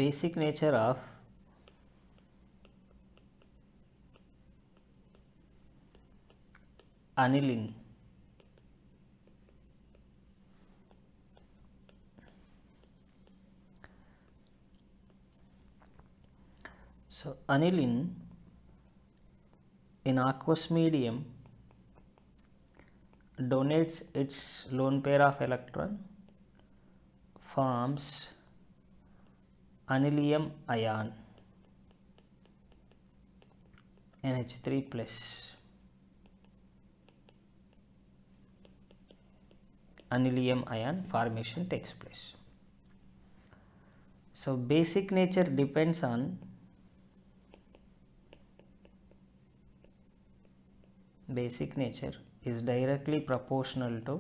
basic nature of aniline. So aniline in aqueous medium donates its lone pair of electron, forms anilium ion NH3 plus. Anilium ion formation takes place. So basic nature depends on basic nature is directly proportional to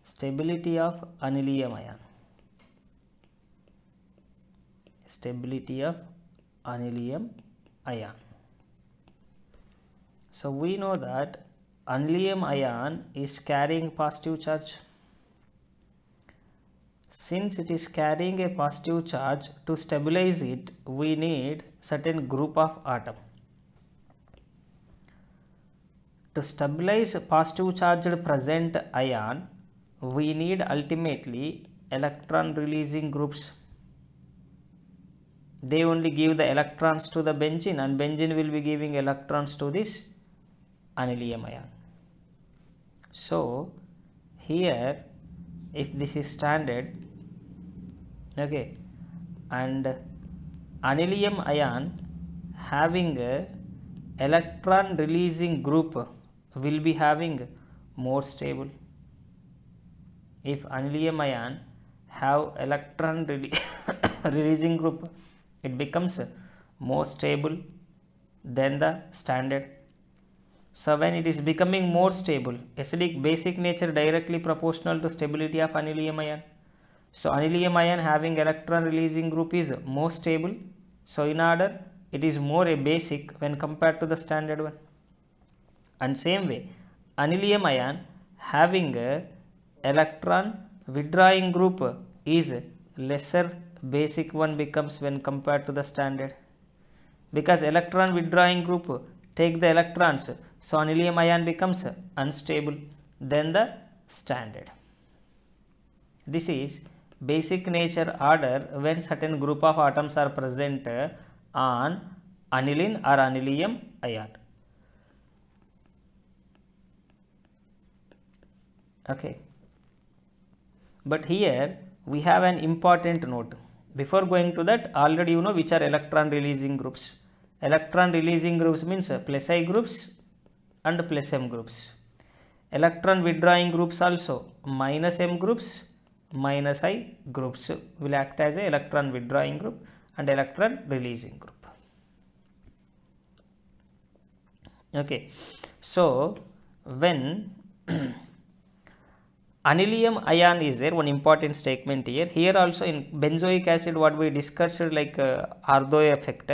stability of anilium ion. Stability of anilium ion. So we know that anilium ion is carrying positive charge. Since it is carrying a positive charge, to stabilize it we need certain group of atom. To stabilize positive charged present ion, we need ultimately electron releasing groups. They only give the electrons to the benzene, and benzene will be giving electrons to this anilium ion. So here if this is standard, okay, and anilium ion having a electron releasing group will be having more stable. If anilium ion have electron releasing group, it becomes more stable than the standard. So when it is becoming more stable, acidic basic nature directly proportional to stability of anilium ion. So anilium ion having electron releasing group is more stable. So in order it is more a basic when compared to the standard one. And same way anilium ion having a electron withdrawing group is lesser basic one becomes when compared to the standard, because electron withdrawing group take the electrons, so anilium ion becomes unstable than the standard. This is basic nature order when certain group of atoms are present on aniline or anilium ion. Okay, but here we have an important note. Before going to that, already you know which are electron releasing groups. Electron releasing groups means plus I groups and plus M groups. Electron withdrawing groups also minus M groups, minus I groups will act as a electron withdrawing group and electron releasing group. Okay, so when anilium ion is there, one important statement here. Here also in benzoic acid what we discussed like Ardoi effect.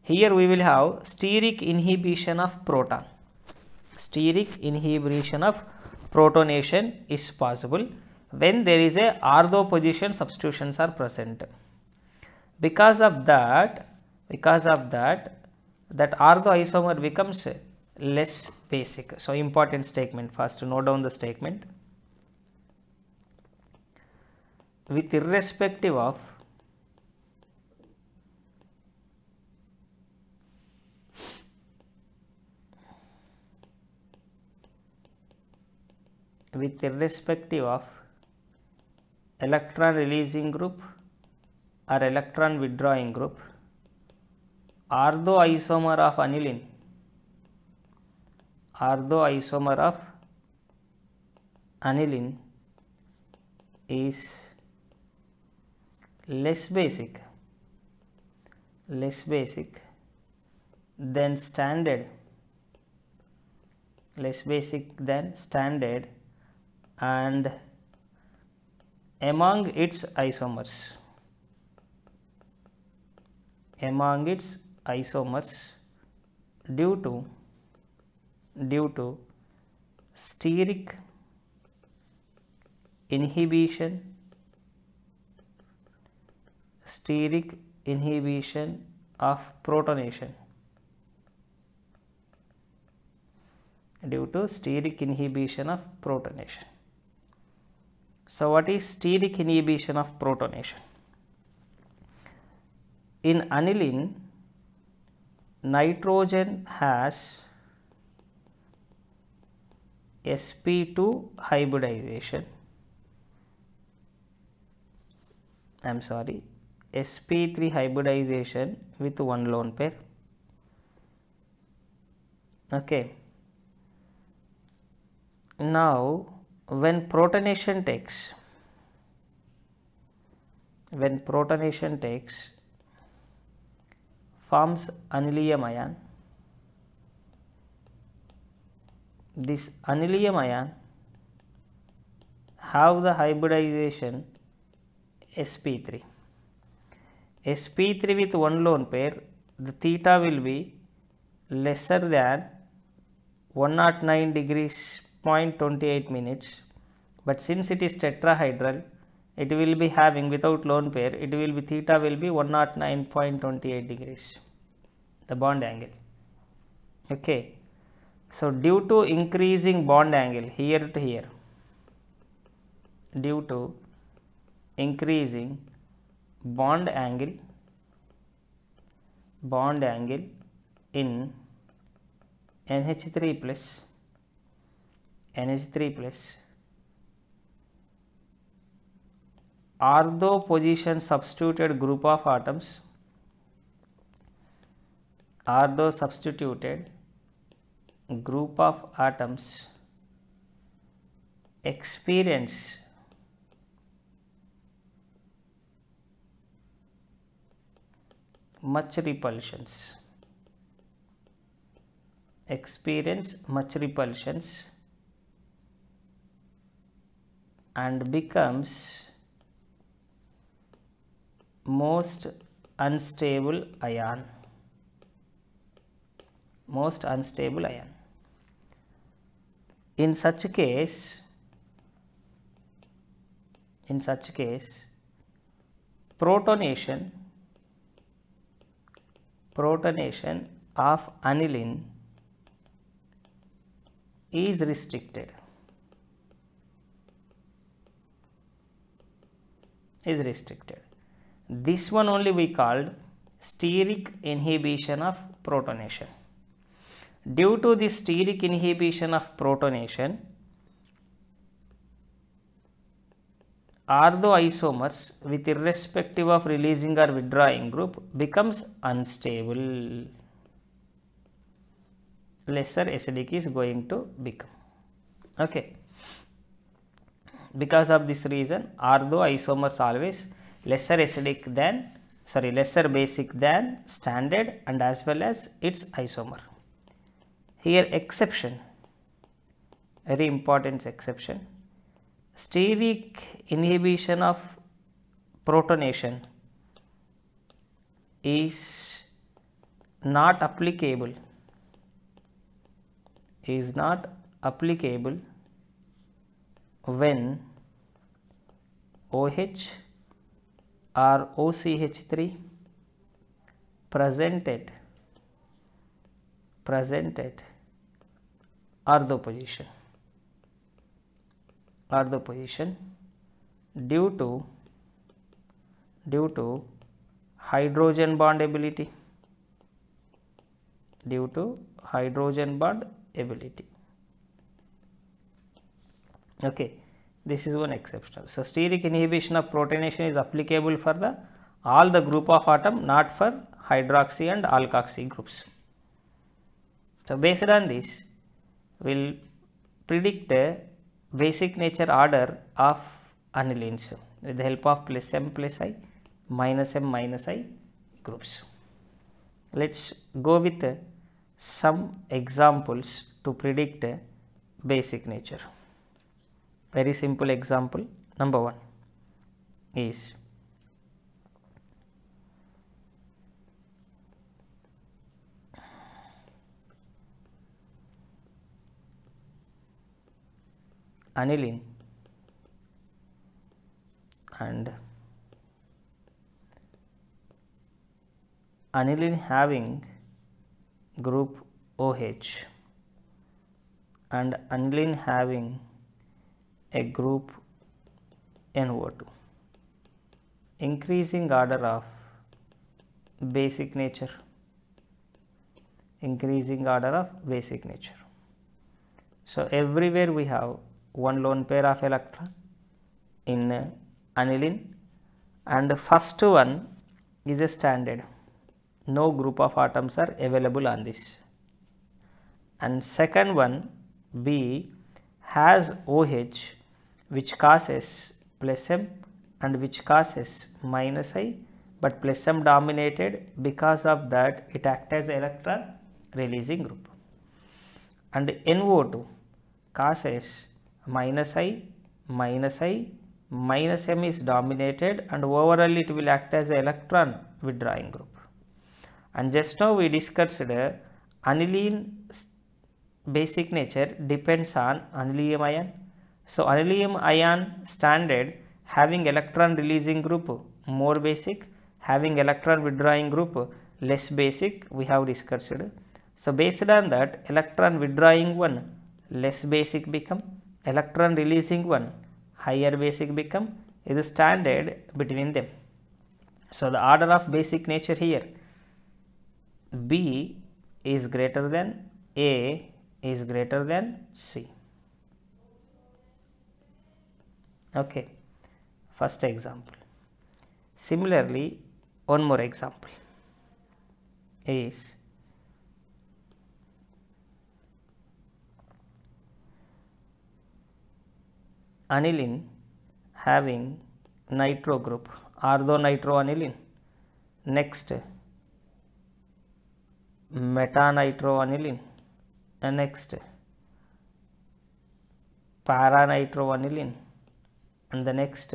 Here we will have steric inhibition of proton. Steric inhibition of protonation is possible when there is a ortho position substitutions are present. Because of that ortho isomer becomes less basic. So important statement, first note down the statement. With irrespective of electron releasing group or electron withdrawing group, ortho isomer of aniline is less basic than standard, and among its isomers due to steric inhibition steric inhibition of protonation. Due to steric inhibition of protonation. So what is steric inhibition of protonation? In aniline, nitrogen has sp2 hybridization. sp3 hybridization with one lone pair. Okay. Now, when protonation takes, forms anilium ion. This anilium ion have the hybridization sp3. sp3 with one lone pair, the theta will be lesser than 109 degrees 0.28 minutes, but since it is tetrahedral, it will be having, without lone pair, it will be theta will be 109.28 degrees, the bond angle. Okay. So due to increasing bond angle here to here, due to increasing bond angle in NH3 plus ortho position substituted group of atoms, ortho substituted group of atoms experience much repulsions, and becomes most unstable ion. In such case, protonation of aniline is restricted. This one only we called steric inhibition of protonation. Due to this steric inhibition of protonation, ortho isomers with irrespective of releasing or withdrawing group becomes unstable. Lesser acidic is going to become. Okay. Because of this reason, ortho isomers always lesser basic than standard and as well as its isomer. Here exception, very important exception, steric inhibition of protonation is not applicable when OH or OCH3 present at ortho position due to hydrogen bond ability. Okay, this is one exception. So steric inhibition of protonation is applicable for all the group of atom, not for hydroxy and alkoxy groups. So based on this, we will predict the basic nature order of anilines with the help of plus M plus I, minus M minus I groups. Let's go with some examples to predict basic nature. Very simple example. Number 1 is aniline and aniline having group OH and aniline having a group NO2, increasing order of basic nature, increasing order of basic nature. So everywhere we have one lone pair of electron in aniline, and the first one is a standard, no group of atoms are available on this, and second one B has OH which causes plus M and which causes minus I, but plus M dominated, because of that it acts as electron releasing group, and NO2 causes minus I, minus M is dominated, and overall it will act as electron withdrawing group. And just now we discussed aniline basic nature depends on anilium ion. So anilium ion standard having electron releasing group more basic, having electron withdrawing group less basic, we have discussed. So based on that, electron withdrawing one less basic become, electron releasing one higher basic become, is standard between them. So the order of basic nature here, B is greater than A is greater than C. Okay, first example. Similarly, one more example is aniline having nitro group, orthonitro-aniline. Next, metanitro-aniline, and next paranitro-aniline, and the next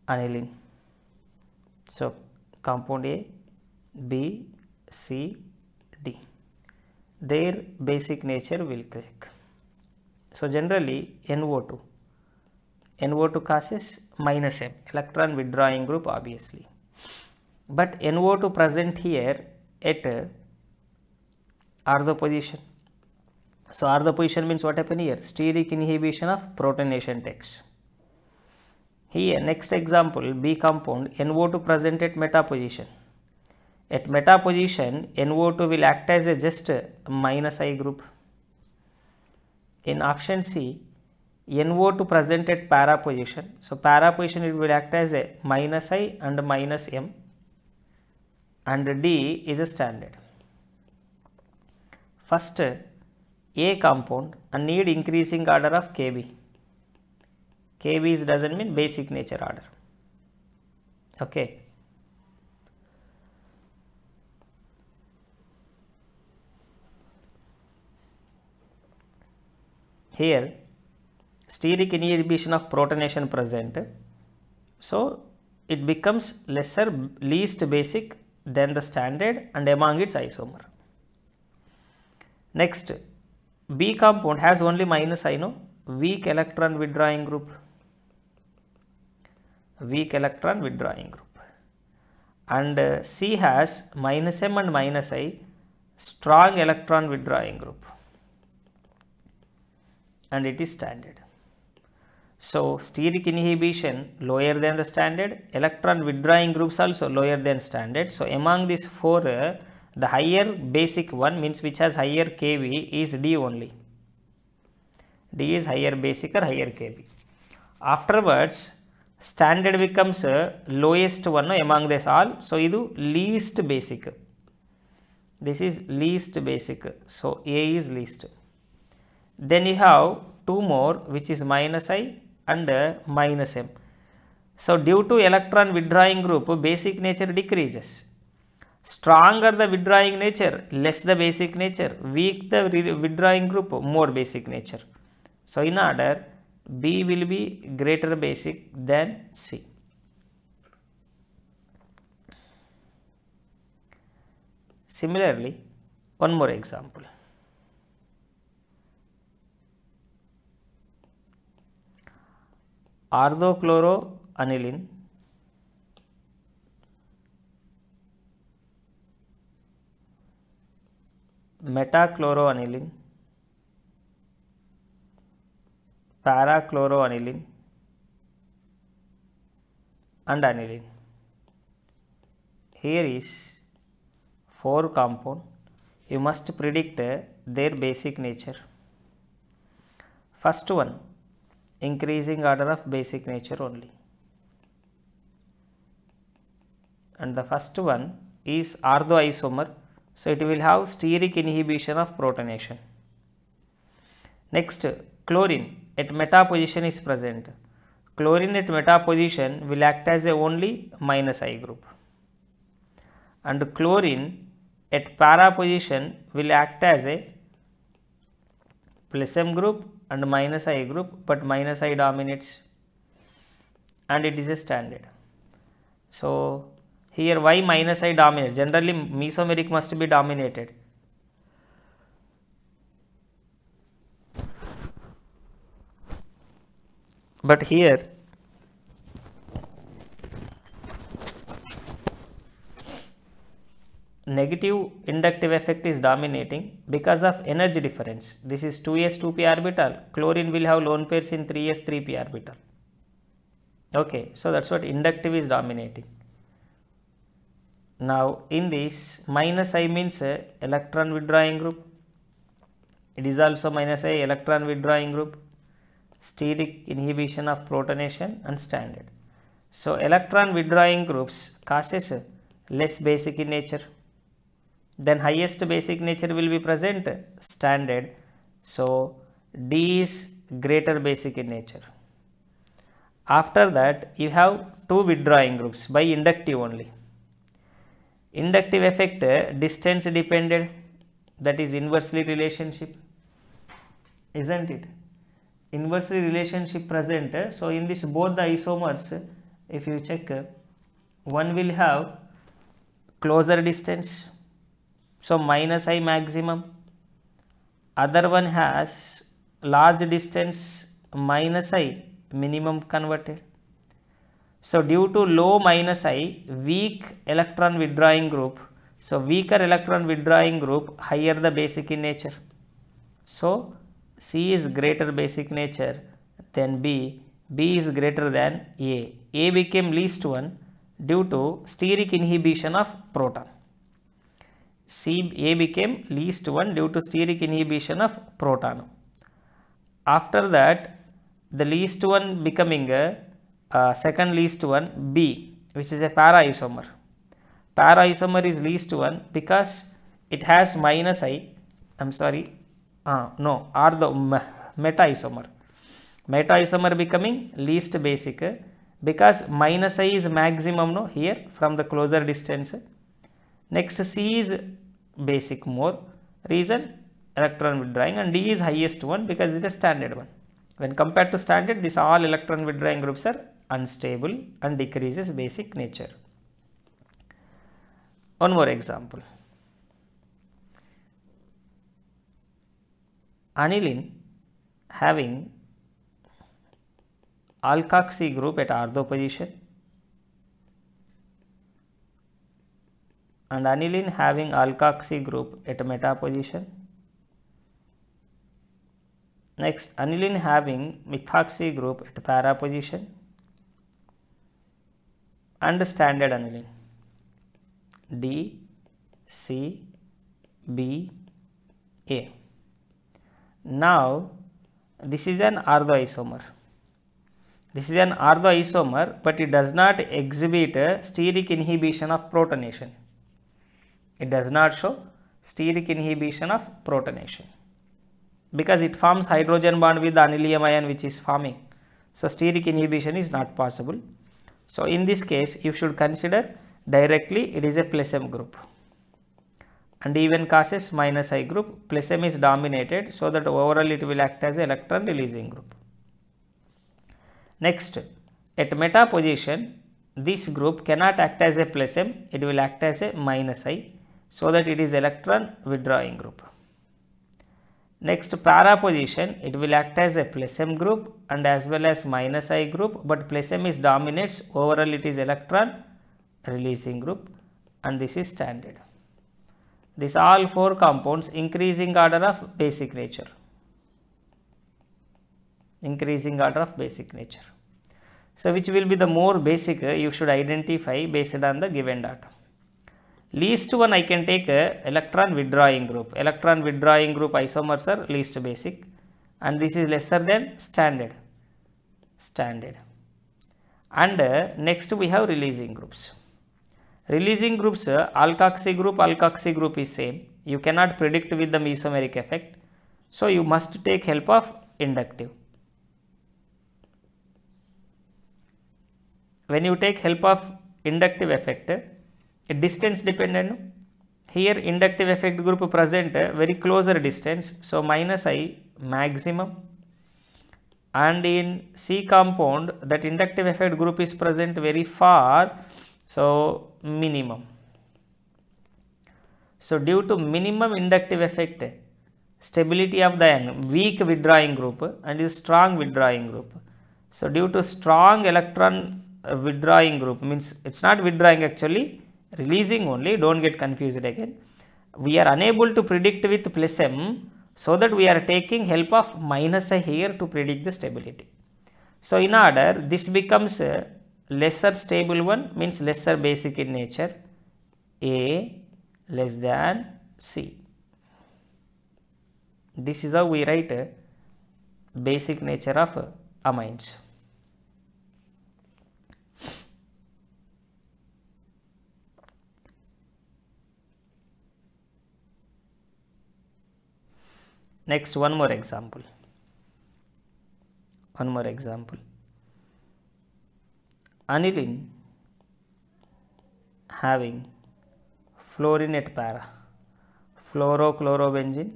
aniline. So compound A, B, C, D, their basic nature will check. So generally NO2 causes minus M, electron withdrawing group obviously, but NO2 present here at ortho position. So ortho position means what happened here? Steric inhibition of protonation takes. Here next example, B compound NO2 present at meta position. At meta position NO2 will act as a just minus I group. In option C, NO2 present at para position. So para position it will act as a minus I and minus M, and D is a standard. First, A compound and need increasing order of Kb. Kb is doesn't mean basic nature order. Okay. Here steric inhibition of protonation present, so it becomes least basic than the standard and among its isomer. Next, B compound has only minus I, no, weak electron withdrawing group, and C has minus M and minus I, strong electron withdrawing group, and it is standard. So steric inhibition lower than the standard, electron withdrawing groups also lower than standard. So among these four, the higher basic one means which has higher Kb is D only. D is higher basic or higher Kb. Afterwards, standard becomes lowest one among this all. So idu least basic. This is least basic. So A is least. Then you have two more, which is minus I and minus M. So due to electron withdrawing group, basic nature decreases. Stronger the withdrawing nature, less the basic nature. Weak the withdrawing group, more basic nature. So in order, B will be greater basic than C. Similarly, one more example. Orthochloroaniline metachloroaniline, parachloroaniline and aniline. Here is 4 compound. You must predict their basic nature. First one, increasing order of basic nature only. And the first one is orthoisomer, so it will have steric inhibition of protonation. Next, chlorine at meta position is present. Chlorine at meta position will act as a only minus I group, and chlorine at para position will act as a plus M group and minus I group, but minus I dominates and it is a standard. So here why minus I dominates? Generally mesomeric must be dominated. But here negative inductive effect is dominating because of energy difference. This is 2s 2p orbital. Chlorine will have lone pairs in 3s 3p orbital. Okay, so that's what inductive is dominating. Now in this minus I means electron withdrawing group. It is also minus I electron withdrawing group, steric inhibition of protonation and standard. So electron withdrawing groups causes less basic in nature. Then highest basic nature will be present, standard. So D is greater basic in nature. After that you have 2 withdrawing groups by inductive only. Inductive effect distance dependent, that is inversely relationship, isn't it? Inversely relationship present. So in this both the isomers, if you check, one will have closer distance, so minus I maximum, other one has large distance, minus I minimum converted. So due to low minus I, weak electron withdrawing group, so weaker electron withdrawing group, higher the basic in nature. So C is greater basic nature than B, B is greater than A. A became least one due to steric inhibition of proton. A became least one due to steric inhibition of proton. After that, the least one becoming second least one, B, which is a para isomer. Para isomer is least one because it has minus I, meta isomer. Meta isomer becoming least basic because minus I is maximum here from the closer distance. Next C is basic more, reason electron withdrawing, and D is highest one because it is standard one. When compared to standard, these all electron withdrawing groups are unstable and decreases basic nature. One more example. Aniline having alkoxy group at ortho position and aniline having alkoxy group at meta position. Next, aniline having methoxy group at para position and standard aniline D, C, B, A. Now this is an orthoisomer. This is an orthoisomer, but it does not exhibit steric inhibition of protonation. It does not show steric inhibition of protonation because it forms hydrogen bond with the anilium ion which is forming. So steric inhibition is not possible. So in this case you should consider directly it is a plus M group, and even causes minus I group. Plus M is dominated, so that overall it will act as an electron releasing group. Next, at meta position this group cannot act as a plus M, it will act as a minus I, so that it is electron withdrawing group. Next, para position it will act as a plus M group and as well as minus I group, but plus M is dominates, overall it is electron releasing group, and this is standard. These all 4 compounds increasing order of basic nature. Increasing order of basic nature. So which will be the more basic, you should identify based on the given data. Least one I can take electron withdrawing group. Electron withdrawing group isomers are least basic, and this is lesser than standard. And next we have releasing groups. Releasing groups, alkoxy group is same. You cannot predict with the mesomeric effect, so you must take help of inductive. When you take help of inductive effect, distance dependent. Here inductive effect group present very closer distance, so minus I maximum, and in C compound that inductive effect group is present very far, so minimum. So due to minimum inductive effect, stability of the ion, weak withdrawing group and is strong withdrawing group. So due to strong electron withdrawing group, means it's not withdrawing, actually releasing only, don't get confused again. We are unable to predict with plus m, so that we are taking help of minus I here to predict the stability. So in order, this becomes a lesser stable one, means lesser basic in nature, A less than C. This is how we write basic nature of amines. Next, one more example. Aniline having fluorinate para, fluoroaniline,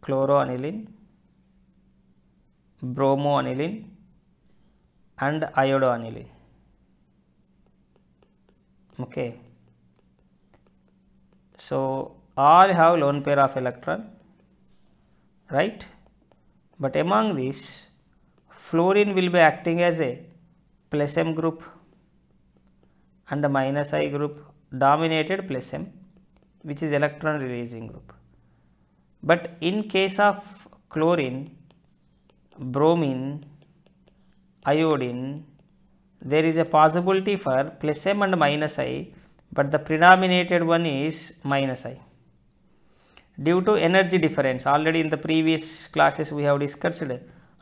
chloroaniline, bromoaniline and iodoaniline. Okay. So all have lone pair of electron, right? But among these, fluorine will be acting as a plus M group and a minus I group, dominated plus M, which is electron releasing group. But in case of chlorine, bromine, iodine, there is a possibility for plus M and minus I, but the predominated one is minus I. Due to energy difference, already in the previous classes we have discussed,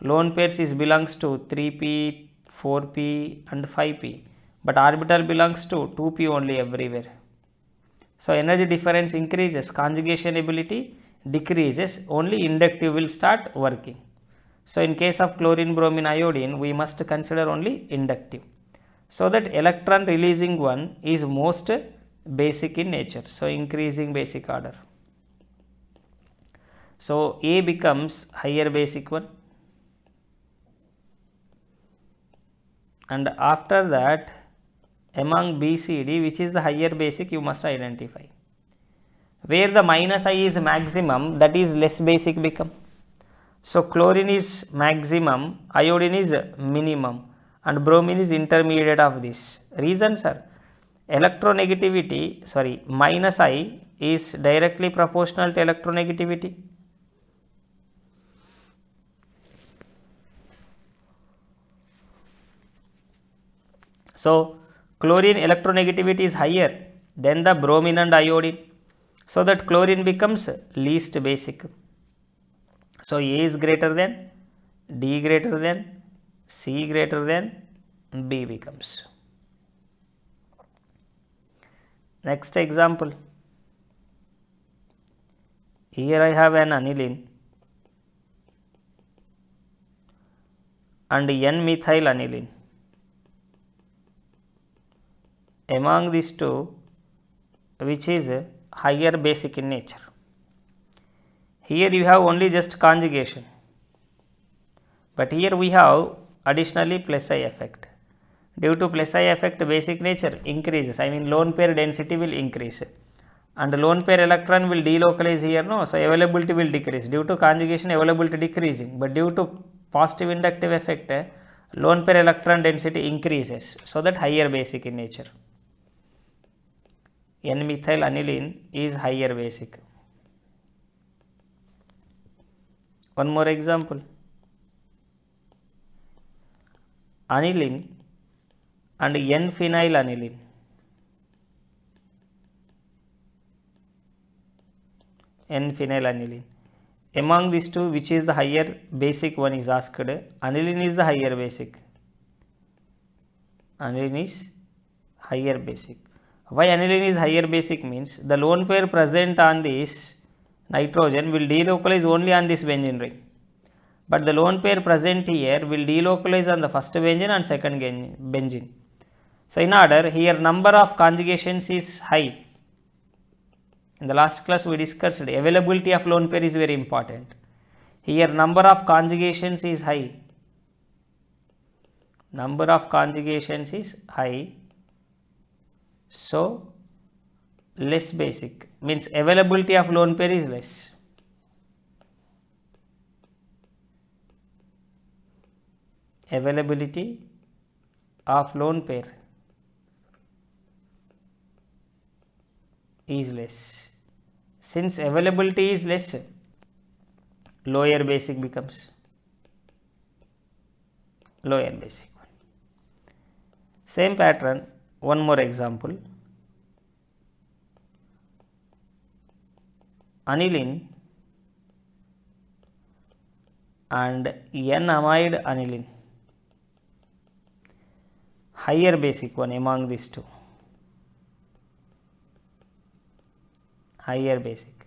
lone pairs belongs to 3p, 4p and 5p, but orbital belongs to 2p only everywhere. So energy difference increases, conjugation ability decreases, only inductive will start working. So in case of chlorine, bromine, iodine, we must consider only inductive. So that electron releasing one is most basic in nature, so increasing basic order. So A becomes higher basic one, and after that among B, C, D, which is the higher basic, you must identify. Where the minus I is maximum, that is less basic become. So chlorine is maximum, iodine is minimum and bromine is intermediate of this. Reasons are electronegativity, minus I is directly proportional to electronegativity. So chlorine electronegativity is higher than the bromine and iodine, so that chlorine becomes least basic. So A is greater than, D greater than, C greater than, B becomes. Next example. Here I have an aniline and N-methyl aniline. Among these two, which is higher basic in nature. Here you have only just conjugation, but here we have additionally plus I effect. Due to plus I effect, basic nature increases, lone pair density will increase and lone pair electron will delocalize here, no, so availability will decrease. Due to conjugation, availability decreasing, but due to positive inductive effect, lone pair electron density increases, so that higher basic in nature. N-methyl aniline is higher basic. One more example. Aniline and N-phenyl aniline. N-phenyl aniline. Among these two, which is the higher basic, one is asked. Aniline is the higher basic. Aniline is higher basic. Why aniline is higher basic means the lone pair present on this nitrogen will delocalize only on this benzene ring. But the lone pair present here will delocalize on the first benzene and second benzene. So in order, here number of conjugations is high. In the last class we discussed availability of lone pair is very important. Here number of conjugations is high. Number of conjugations is high. So less basic, means availability of lone pair is less. Availability of lone pair is less. Since availability is less, lower basic becomes lower basic. Same pattern, one more example. Aniline and N-amide aniline, higher basic one among these two. Higher basic.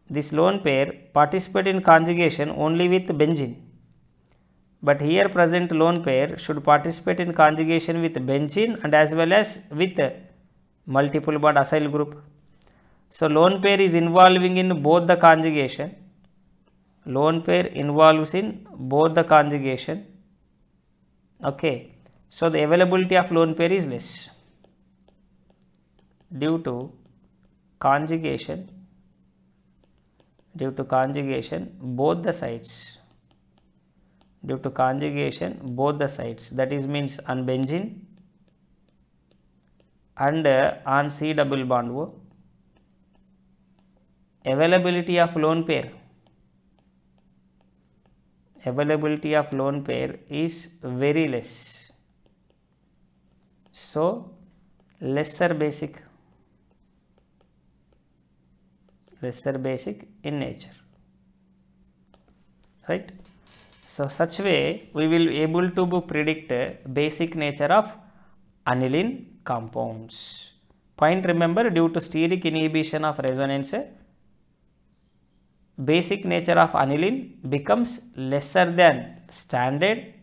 This lone pair participate in conjugation only with benzene, but here present lone pair should participate in conjugation with benzene and as well as with multiple bond acyl group. So lone pair is involving in both the conjugation. Lone pair involves in both the conjugation. Okay. So the availability of lone pair is less due to conjugation both the sides, that is means on benzene and on C double bond O. Availability of lone pair is very less, so lesser basic in nature, right? So such way we will be able to predict basic nature of aniline compounds. Point remember, due to steric inhibition of resonance, basic nature of aniline becomes lesser than standard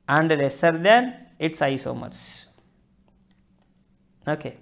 and lesser than its isomers. Okay.